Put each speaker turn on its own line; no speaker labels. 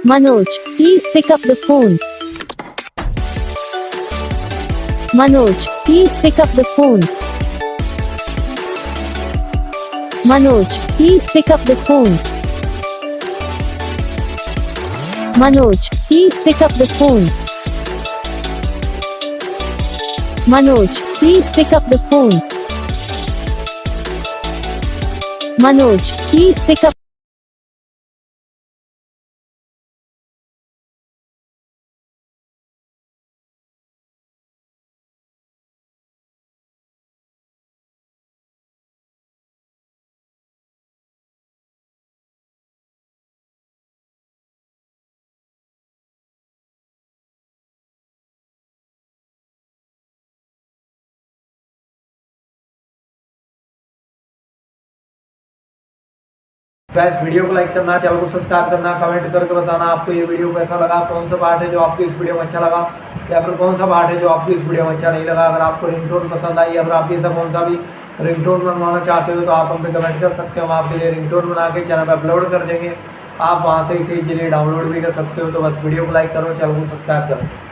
Manoj, please pick up the phone. Manoj, please pick up the phone. Manoj, please pick up the phone. Manoj, please pick up the phone. Manoj, please pick up the phone. Manoj, please pick up.
Guys video को like करना, channel को subscribe करना, comment करके बताना आपको ये video कैसा लगा, कौन सा पार्ट है जो आपको इस वीडियो में अच्छा लगा या फिर कौन सा पार्ट है जो आपको इस वीडियो में अच्छा नहीं लगा। अगर आपको रिंगटोन पसंद आई या फिर आप ऐसा कौन सा भी रिंगटोन बनवाना चाहते हो तो आप हम पे कमेंट कर सकते हो। हम आपके लिए रिंगटोन बना के चैनल पर अपलोड कर देंगे, आप वहाँ से इसे इजीली डाउनलोड भी कर सकते हो। तो बस वीडियो को लाइक करो, चैनल को सब्सक्राइब करो।